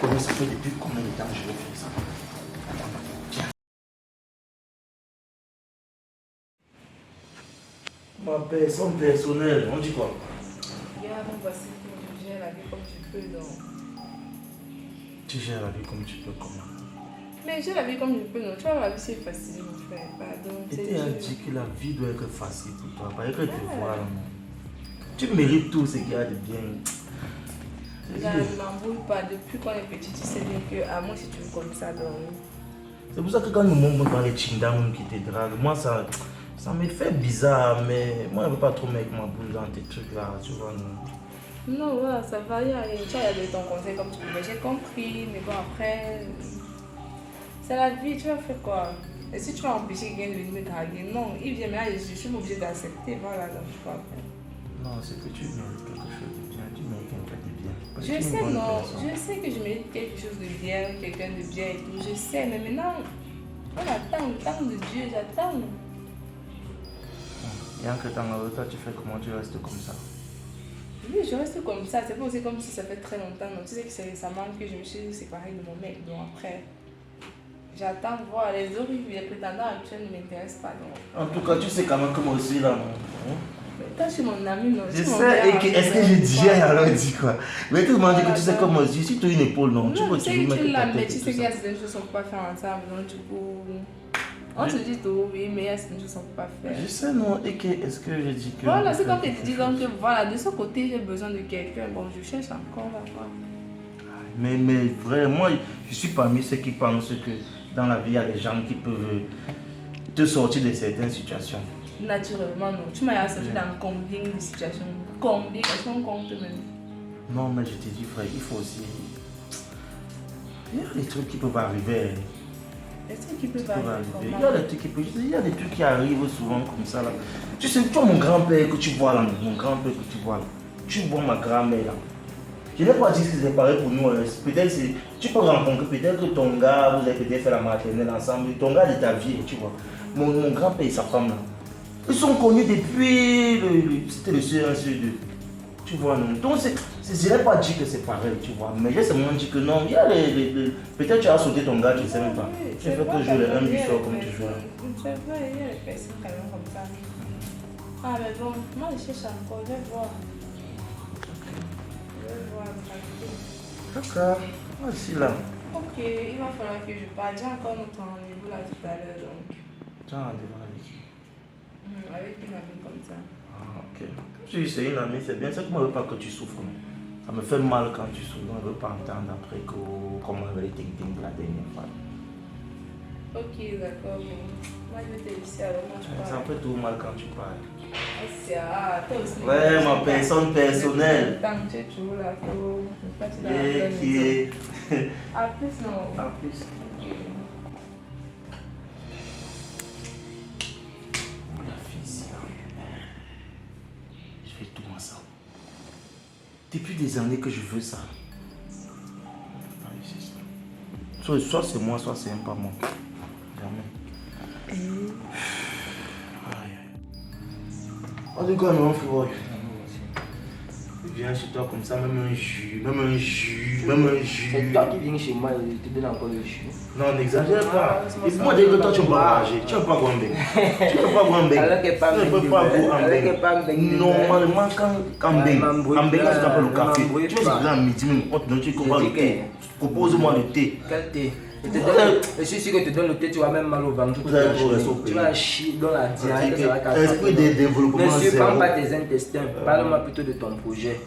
connais ça fait depuis combien de temps je veux faire ça? Tiens. Ma personne personnelle, on dit quoi? Regarde, voici que je gère la vie comme tu peux donc. Tu gères la vie comme tu peux, comment? Mais je gère la vie comme je peux, non. Tu vois, la vie c'est facile, mon frère. Pardon. Et tu as dit que la vie doit être facile pour toi, parce que tu vois là. Tu mérites tout ce qu'il y a de bien. Regarde, ne m'embrouille pas. Depuis qu'on est petit, tu sais bien que à moi, si tu veux comme ça, donc. C'est pour ça que quand nous montrons dans les chindams qui te draguent, moi ça me fait bizarre, mais moi je ne veux pas trop mettre ma boule dans tes trucs là, tu vois. Non. Non, voilà, ça va, il y a de ton conseil comme tu peux. J'ai compris, mais bon, après, c'est la vie, tu vas faire quoi? Et si tu vas empêcher quelqu'un de venir me draguer, non, il vient, mais là, je suis obligée d'accepter, voilà, donc je peux faire. Non, c'est que tu mérites quelque chose de bien, tu mérites quelqu'un de bien. Parce que Je tu es une sais, bonne non, personne. je sais que je mérite quelque chose de bien, quelqu'un de bien et tout, je sais, mais maintenant, on attend le temps de Dieu, j'attends. Et en temps, toi tu fais comment, tu restes comme ça? Oui, je reste comme ça, c'est pas aussi comme si ça fait très longtemps, donc tu sais que c'est récemment que je me suis séparée de mon mec, donc après, j'attends de voir, les autres, les prétendants actuels ne m'intéressent pas, donc. En tout cas, tu sais quand même que moi aussi là, non? Mais toi, je suis mon ami, non? Je sais, est-ce que je dis alors dis quoi? Mais tout le monde dit que tu sais comme moi aussi, si tu as une épaule, non, tu Non, peux je sais toujours que mettre tu l'as, ta mais tête tu et sais tout qu'il y a ça. certaines choses qu'on ne peut pas faire ensemble, donc du coup, on se dit tout, oui, mais il y a certaines choses qu'on ne peut pas faire. Je sais non, et que est-ce que je dis que... Voilà, c'est comme tu te dis, donc voilà, de ce côté, j'ai besoin de quelqu'un, bon, je cherche encore, là, quoi. Mais vraiment, je suis parmi ceux qui pensent que dans la vie, il y a des gens qui peuvent te sortir de certaines situations. Naturellement, non. Tu m'as sorti dans combien de situations? Combien? Est-ce qu'on compte même? Non, mais je te dis, frère, il faut aussi... Il y a des trucs qui peuvent arriver. Est-ce qu'il peut Il pas y arriver? a des trucs qui peuvent... Il y a des trucs qui arrivent souvent comme ça, là. Tu sais, toi, mon grand-père que tu vois là, mon grand-père que tu vois là, tu vois ma grand-mère là. Je n'ai pas dit que c'est pareil pour nous. Hein. Peut-être tu peux rencontrer, peut-être que ton gars, vous avez peut-être fait la maternelle ensemble, ton gars de ta vie, tu vois. Mon grand-père et sa femme là, ils sont connus depuis c'était le CE1, CE2. Tu vois, non. Donc, je n'ai pas dit que c'est pareil, tu vois. Mais j'ai seulement dit que non, il y a peut-être tu as sauté ton gars, tu ne sais même pas. Tu fais que jouer le 1 du soir comme tu joues là. C'est vrai, il y a des personnes quand même comme ça. Ah, mais bon, moi je cherche encore, je vais voir. Je vais voir, tranquille. D'accord, voici là. Ok, il va falloir que je parte. J'ai encore notre rendez-vous là tout à l'heure, donc. Tu as un rendez-vous avec qui? Avec une amie comme ça. Ah, ok. Si c'est une amie, c'est bien. C'est que moi, je ne veux pas que tu souffres. Non. Ça me fait mal quand tu souffres. Je ne veux pas entendre après comment elle est ting-ting la dernière fois. Ok, d'accord, mais moi je vais te laisser alors moi je Ça parle. me fait tout mal quand tu parles. Toi aussi. Ouais, ma personne personnelle. Tant que tu es toujours là, faut pas te Et qui est... À plus, non. En plus. Ok. La fille, sérieux. Je fais tout moi ça. Depuis des années que je veux ça. Allez, c'est ça. Soit c'est moi, soit c'est pas moi. Jamais. Aïe. En tout cas, non, frère. Viens chez toi comme ça, même un jus. C'est toi qui viens chez moi et tu donnes encore le jus. Non, n'exagère pas. Et moi, dès que toi, tu ne peux pas manger. Tu ne peux pas boire un bec. Tu ne peux pas boire un bec. Alors que pas Tu ne peux pas boire un bec. Normalement, quand tu appelles le café, tu vas sortir à midi, même tu comprends le thé. Propose-moi le thé. Quel thé? Je suis sûr que tu donnes le thé, tu vas même mal au ventre. Vous avez beau rester au Tu pays. vas chier dans la diarrhée. Esprit de développement Ne surprends zéro. pas tes intestins. Parle-moi plutôt de ton projet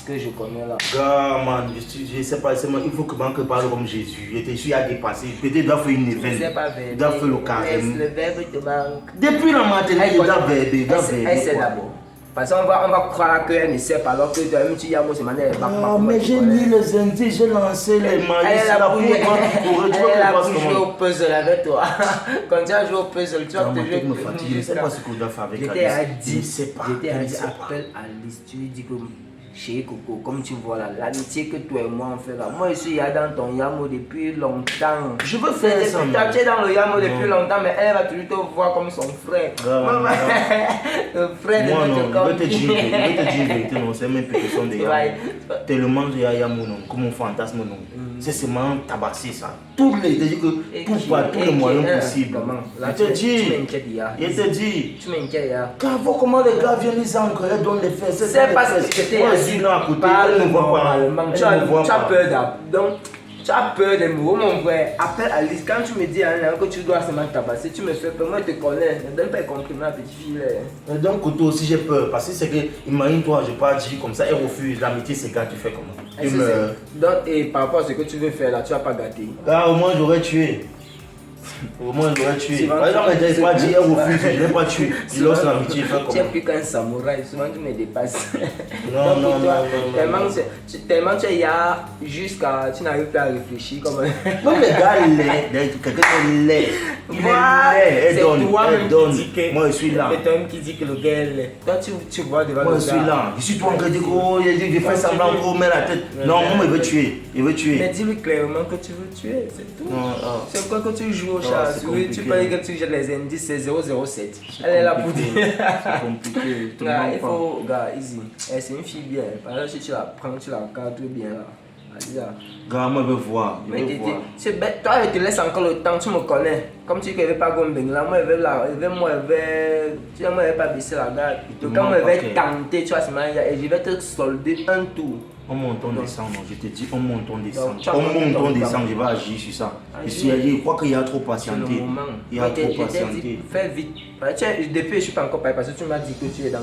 que je connais là. Gars, man, je sais pas, il faut que je parle comme Jésus. Je suis à dépasser. Peut-être il doit faire une Je ne sais événement. pas Il doit faire le Laisse carême. le verbe te manque. Depuis la maternelle, il doit verber. Essaie d'abord. Parce qu'on va croire qu'elle ne sait pas alors que toi-même tu y as mot, c'est manière. Ah, mais j'ai mis les indices, j'ai lancé les maïs, la poudre, elle a joué au puzzle avec toi. Quand tu as joué au puzzle, tu vas te jouer. me fatigue, je ne sais pas ce qu'on doit faire avec J'étais à Alice. 10. Je ne sais pas. J'étais à Je ne 10. sais pas. Appelle Alice. Tu lui dis que chérie Coco, comme tu vois là, l'amitié que toi et moi on fait là. Moi je suis dans ton Yamo depuis longtemps. Je veux faire ça. Tu es dans le Yamo depuis longtemps, mais elle va toujours te voir comme son frère. Le frère moi de non, notre je vais te dire une vérité, non, c'est même plus question de Yamo. Tellement de Yamo, non, comme un fantasme, non. C'est seulement tabassé ça. Tous les, tous les moyens possibles. Je te dis, tu m'inquiètes, ya. Quand vois comment les gars viennent les encres, elles donnent les fesses. C'est parce que j'étais là à côté, elle ne voit pas. Tu as peur donc tu as peur des mots, mon frère. Appelle Alice, quand tu me dis que tu dois seulement tabasser, tu me fais peur, moi je te connais, ne donne pas les compliments à petite fille. Donc côté aussi j'ai peur, parce que c'est que, imagine-toi, je pas dire comme ça, elle refuse, l'amitié c'est quand tu fais comment. Donc, et par rapport à ce que tu veux faire là, tu vas pas gâter. Ah, au moins j'aurais tué. Au moins je l'aurais tué. Par exemple, je n'ai pas dit, elle refuse, je ne l'ai pas tué. Je lance l'amitié, fait comment. Tu es plus qu'un samouraï, souvent tu me dépasses. Non, non, non. Tellement tu es là jusqu'à. Tu n'arrives plus à réfléchir comme. Même les gars, quelqu'un qui est laid. Elle donne. Moi je suis là. C'est toi qui dis que le gars est laid. Toi tu vois devant le gars. Moi je suis là. Je suis toi qui dis que je fais semblant qu'on met la tête. Non, moi il veut tuer. Il veut tuer. Mais dis-lui clairement que tu veux tuer, c'est tout. C'est quoi que tu joues au chat? Oui, tu peux dire que tu jettes les indices, c'est 007. Elle est là pour dire. C'est compliqué. Il faut, gars, easy. C'est une fille bien. Par exemple, si tu la prends, tu la cadres bien là. Gars, moi je veux voir. C'est bête. Toi, je te laisse encore le temps, tu me connais. Comme tu ne veux pas Gombeng là, moi tu vois, moi je vais pas baisser la garde. Donc quand moi je vais tenter, tu vois, et je vais te solder un tour. On monte, on descend, non, je te dis, on monte, on descend. On monte, on descend, je vais agir sur ça. Je crois qu'il y a trop patienté. Il y a trop patienté. Fais vite. Depuis, je ne suis pas encore parlé parce que tu m'as dit que tu es dans.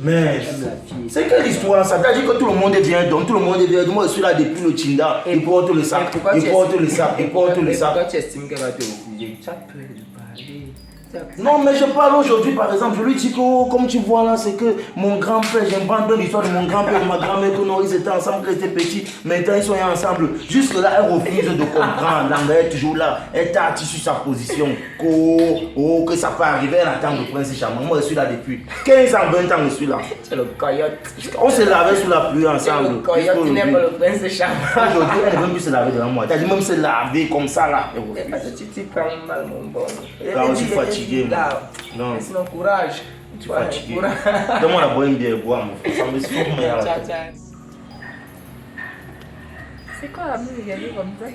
Mais c'est quelle histoire ça? Tu as dit que tout le monde vient, donc tout le monde vient. Moi je suis là depuis le Tinda. Il porte le sac. Il porte le sac. Il porte le sac. Pourquoi tu estimes qu'elle va te refuser? Tu as peur de parler. Non, mais je parle aujourd'hui, par exemple, je lui dis que, comme tu vois là, c'est que mon grand-père, j'aime pas l'histoire de mon grand-père et de ma grand-mère, que non, ils étaient ensemble, qu'ils étaient petits, maintenant ils sont ensemble. Jusque là, elle refuse de comprendre, elle est toujours là, elle t'a sur sa position, que ça peut arriver, elle attend le prince charmant. Moi, je suis là depuis 15 ans, 20 ans, je suis là. C'est le coyote. On se lavait sous la pluie ensemble. Le coyote, tu n'es pas le prince charmant. Aujourd'hui, elle ne veut plus se laver devant moi. Tu as dit même se laver comme ça là. Parce que tu t'y prends mal, mon bon. Là, je suis fatigué. Non. Sinon, courage. Tu es fatigué. Donne-moi la bonne bière, bois, mon frère. Ça me souffle, mais à la tête. C'est quoi la musique comme ça?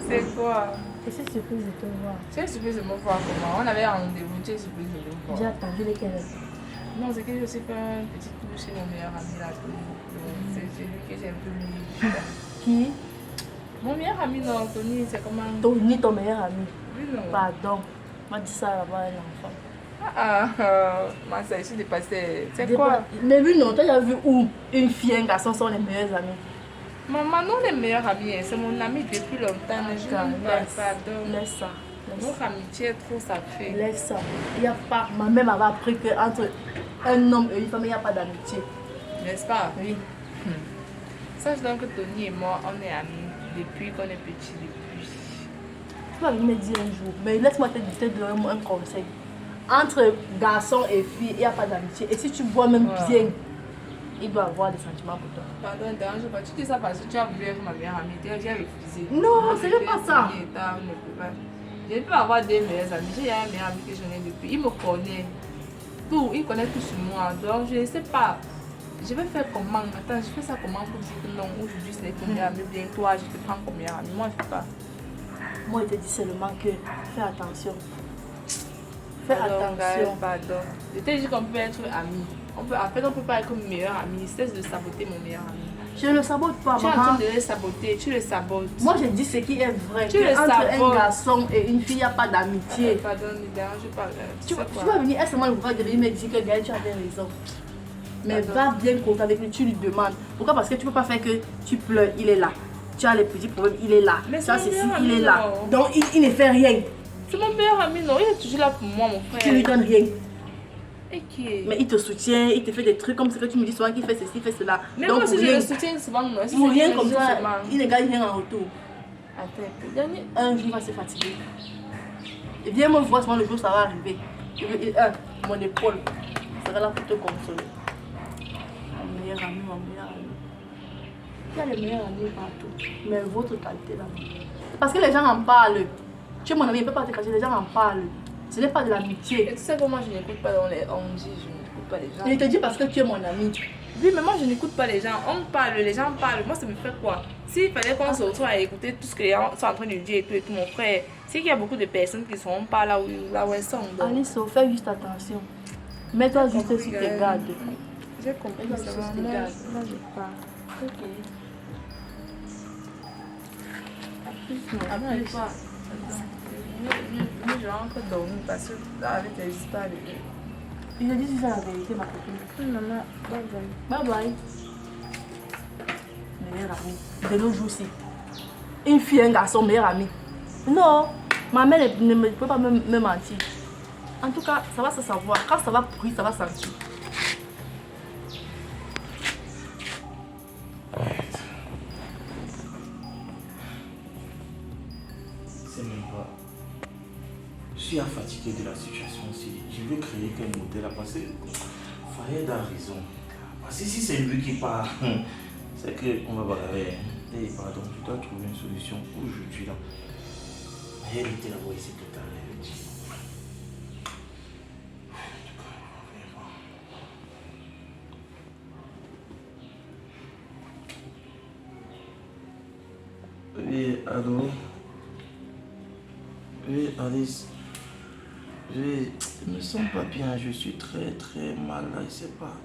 C'est quoi? Et c'est surprise de te voir. Tu es surprise de me voir comment? On avait un rendez-vous, tu es surprise de me voir. J'ai attendu lesquels? Non, c'est que je sais pas un petit coup chez mon meilleur ami là. C'est celui que j'ai un peu mis. Qui? Mon meilleur ami, non, Tony, c'est comment? Tony, ton meilleur ami. Oui, non. Pardon. On m'a dit ça là-bas, un enfant. Ma sœur, je suis dépassée. C'est quoi? Mais oui, non, tu as vu où une fille et un garçon sont les meilleurs amis? Maman, non, les meilleurs amis, c'est mon ami depuis longtemps. Mais je ne parle pas d'homme. Laisse ça. Notre amitié, trop ça fait. Laisse ça. Il y a pas. Ma mère m'avait appris qu'entre un homme et une femme, il n'y a pas d'amitié. N'est-ce pas? Oui. Sache donc que Tony et moi, on est amis depuis qu'on est petits. Tu vas me dire un jour, mais laisse-moi te donner un conseil. Entre garçon et fille, il n'y a pas d'amitié. Et si tu vois même bien, il doit avoir des sentiments pour toi. Pardon, dérange pas. Tu dis ça parce que tu as voulu être ma meilleure amie. Tu as refusé. Non, ce n'est pas ça. Je ne peux pas avoir des meilleurs amis. J'ai un meilleur ami que je n'ai depuis. Il me connaît. Tout, il connaît tout sur moi. Donc je ne sais pas. Je vais faire comment? Attends, je fais ça comment pour dire que non, aujourd'hui c'est ton meilleur ami. Bien toi, je te prends comme meilleur ami. Moi, je ne sais pas. Moi, je te dis seulement que fais attention. Fais attention. Pardon. Je t'ai dit qu'on peut être amis. En fait, on ne peut pas être meilleur ami. Cesse de saboter mon meilleur ami. Je ne le sabote pas, maman. Tu es en train de le saboter. Tu le sabotes. Moi, je dis ce qui est vrai. Tu le entre sabotes. Un garçon et une fille, il n'y a pas d'amitié. Pardon, ne dérange pas. Tu vas venir, elle seulement va venir me dire que Gaël, tu avais raison. Mais va bien compter avec lui, tu lui demandes. Pourquoi? Parce que tu ne peux pas faire que tu pleures, il est là. Tu as les petits problèmes, il est là. Mais ça, c'est si, ami, il est là. Non. Donc, il ne fait rien. C'est mon meilleur ami, non. Il est toujours là pour moi, mon frère. Tu lui donnes rien. Et qui est? Mais il te soutient, il te fait des trucs comme ce que tu me dis souvent, qu'il fait ceci, il fait cela. Mais donc, moi, si je le soutiens souvent, non. Si pour rien comme ça, il ne gagne rien en retour. Attends, dernier, un jour, il va se fatiguer. Et viens me voir, le jour ça va arriver. Mon épaule sera là pour te consoler. meilleur ami, mon meilleur ami. Il y a les meilleurs amis partout. Mais votre qualité là-bas. Parce que les gens en parlent. Tu es mon ami, il ne peut pas te cacher, les gens en parlent. Ce n'est pas de l'amitié. Et tu sais comment je n'écoute pas on dit, je n'écoute pas les gens. Il te dit parce que tu es mon ami. Oui, mais moi je n'écoute pas les gens. On parle, les gens parlent. Moi ça me fait quoi? S'il fallait qu'on se retrouve à écouter tout ce que les gens sont en train de dire et tout, mon frère, c'est qu'il y a beaucoup de personnes qui ne sont pas là où elles sont. Donc. Alice, fais juste attention. Mets-toi juste sur tes gardes. J'ai compris, Mets-toi ça sur va. tes Moi, gardes. je pars. Ok. Après, quoi? Je vais encore dormir parce que là, avec les histoires de. Il te dit si c'est la vérité, ma copine. Maman, bye bye. Bye bye. Meilleur ami. De nos jours-ci. Une fille et un garçon, meilleur ami. Non, ma mère ne peut pas me mentir. En tout cas, ça va se savoir. Quand ça va pourrir, ça va sentir. C'est même pas. Je suis fatigué de la situation aussi. Je veux créer quel modèle à passer. Fayed a raison. Parce que si c'est lui qui part, c'est qu'on va bagarrer. Et pardon, je dois trouver une solution aujourd'hui là. Elle était là-bas ici tout à l'heure. Oui, allô? Oui, Alice. Oui, je me sens pas bien, je suis très très mal là, je sais pas.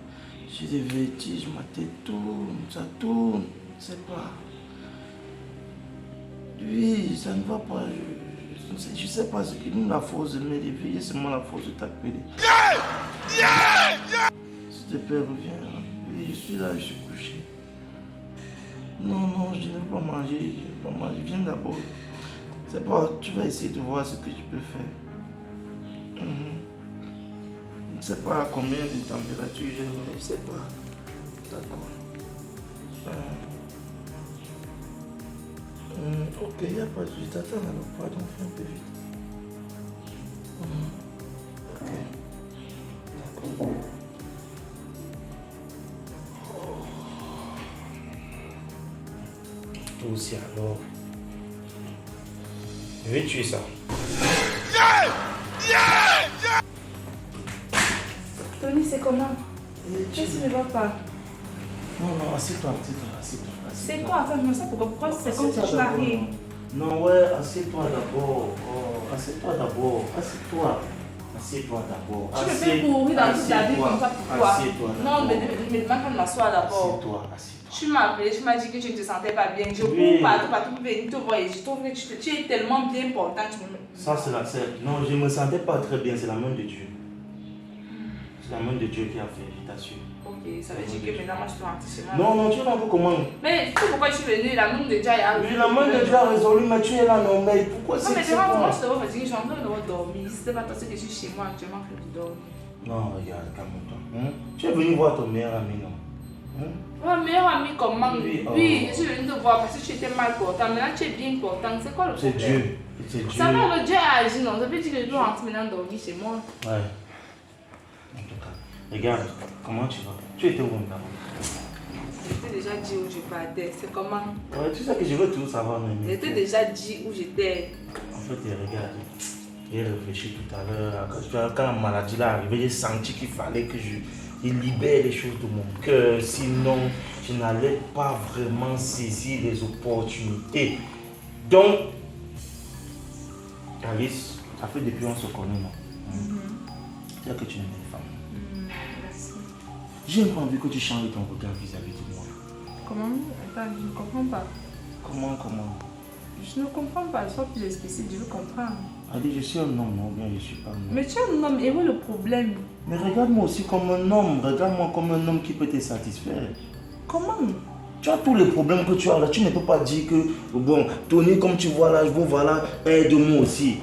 J'ai des vertiges, ma tête tourne, ça tourne, je sais pas. Oui, ça ne va pas, je sais pas ce qui nous la force de me réveiller, c'est moi la force de t'appeler. S'il te plaît, reviens. Oui, je suis là, je suis couché. Non, je ne veux pas manger, viens d'abord. C'est pas, tu vas essayer de voir ce que tu peux faire. Je ne sais pas combien de température j'ai, mais je sais pas. D'accord. Ok, il n'y a pas de suite. Attends, alors, pardon, fais un peu vite. Ok. D'accord. Toi aussi, alors. Je vais tuer ça. Tony, c'est comment? Qu'est-ce qui ne va pas? Non, assieds-toi. C'est quoi? Attends, je me sens pourquoi c'est comme si tu n'as rien. Non, ouais, assieds-toi d'abord. Assieds-toi d'abord. Assieds-toi d'abord. Tu me fais courir dans toute la vie comme ça, pourquoi? Assieds-toi d'abord. Non, mais me demande pas de m'asseoir d'abord. Assieds-toi. Tu m'as appelé, tu m'as dit que tu ne te sentais pas bien. Je Oui. cours partout pour venir te voir et je trouve que tu es tellement bien important. Ça, c'est la scène. Non, je ne me sentais pas très bien, c'est la main de Dieu. C'est la main de Dieu qui a fait, je t'assure. Ok, ça veut dire que maintenant moi je suis rentrée chez moi. Non, tu vois un peu comment. Mais tu sais pourquoi je suis venue, la main de Dieu a Oui, la main de Dieu a résolu, mais tu es là, non, mais pourquoi non, c'est mais c'est moi quoi? je te vois fatiguée, je suis en train de dormir. Si c'est pas toi, c'est que je suis chez moi actuellement que je dors. Non, regarde, calme-toi. Tu es venu voir ton meilleur ami, non? Ma meilleure amie comment? Oui, Oui, je suis venue te voir parce que tu étais mal portant. Maintenant tu es bien portant. C'est quoi le C'est problème? Dieu. C'est Dieu. Ça va, le Dieu a agi, non? Ça veut dire que je peux rentrer maintenant dormir chez moi. Ouais. En tout cas, regarde, comment tu vas? Tu étais où maintenant? Je t'ai déjà dit où je partais. C'est comment? Ouais, tu sais que je veux tout savoir, mais. Je t'ai déjà dit où j'étais. En fait, regarde, j'ai réfléchi tout à l'heure. Quand la maladie là arrivée, j'ai senti qu'il fallait que je libère les choses de mon cœur. Sinon, je n'allais pas vraiment saisir les opportunités. Donc, Alice, ça fait depuis on se connaît, non? C'est que tu es une belle femme. Merci. J'ai pas envie que tu changes ton regard vis-à-vis de moi. Comment? Attends, je ne comprends pas. Comment? Je ne comprends pas. Sois plus explicite, je veux comprendre. Allez, je suis un homme, non, bien, je suis pas un homme. Mais tu es un homme, et où est le problème? Mais regarde-moi aussi comme un homme. Regarde-moi comme un homme qui peut te satisfaire. Comment? Tu as tous les problèmes que tu as là. Tu ne peux pas dire que, bon, Tony, comme tu vois là, je vous vois là, aide-moi aussi.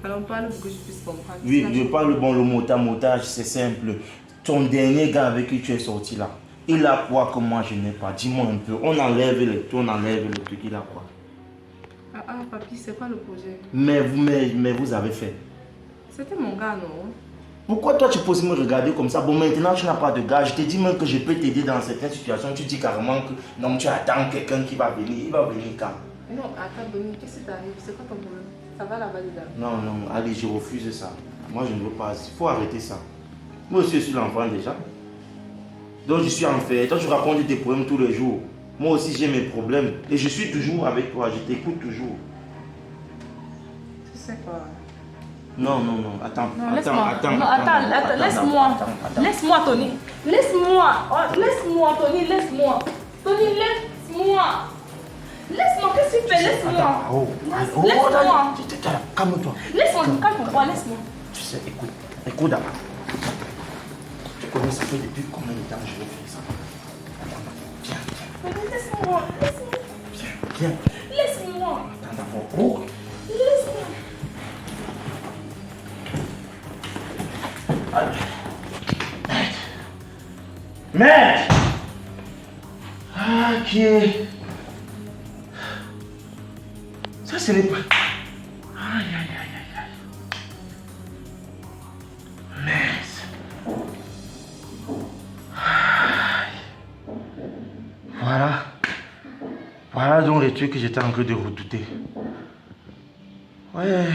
Alors parle pour que je puisse comprendre. Oui, je parle, bon, le montage, c'est simple. Ton dernier gars avec qui tu es sorti là, il a quoi que moi je n'ai pas? Dis-moi un peu. On enlève le truc, il a quoi? Ah, papi, c'est quoi le projet? Mais vous avez fait. C'était mon gars, non? Pourquoi toi tu peux me regarder comme ça? Bon, maintenant tu n'as pas de gars. Je te dis même que je peux t'aider dans certaines situations. Tu dis carrément que non, tu attends quelqu'un qui va venir. Il va venir quand? Non, attends, Boni, qu'est-ce qui t'arrive? C'est quoi ton problème? Ça va là-bas dedans? Non, non, allez, je refuse ça. Moi je ne veux pas. Il faut arrêter ça. Moi aussi je suis l'enfant déjà. Donc je suis en fait. Toi tu racontes tes problèmes tous les jours. Moi aussi j'ai mes problèmes. Et je suis toujours avec toi. Je t'écoute toujours. Tu sais quoi? Non, non, non. Attends. Non, attends, laisse-moi. attends, Non, attends, attends, laisse-moi. Laisse-moi, Tony. Laisse-moi. Oh, laisse-moi, Tony, laisse-moi. Tony, laisse-moi. Laisse-moi, qu'est-ce que tu fais? Laisse-moi. Laisse-moi. Calme-toi. Laisse-moi, calme-toi, laisse-moi. Tu sais, écoute. Écoute d'abord. Tu connais ça fait depuis combien de temps je vais faire ça? Viens, viens. Tony, laisse-moi. Laisse-moi. Viens, viens. Laisse-moi. Attends d'abord. Oh. Laisse-moi. Merde! Ah, qui est... Ça, ce n'est pas... Aïe, aïe, aïe, aïe, aïe. Merde. Aïe. Voilà. Voilà donc les trucs que j'étais en train de redouter. Ouais,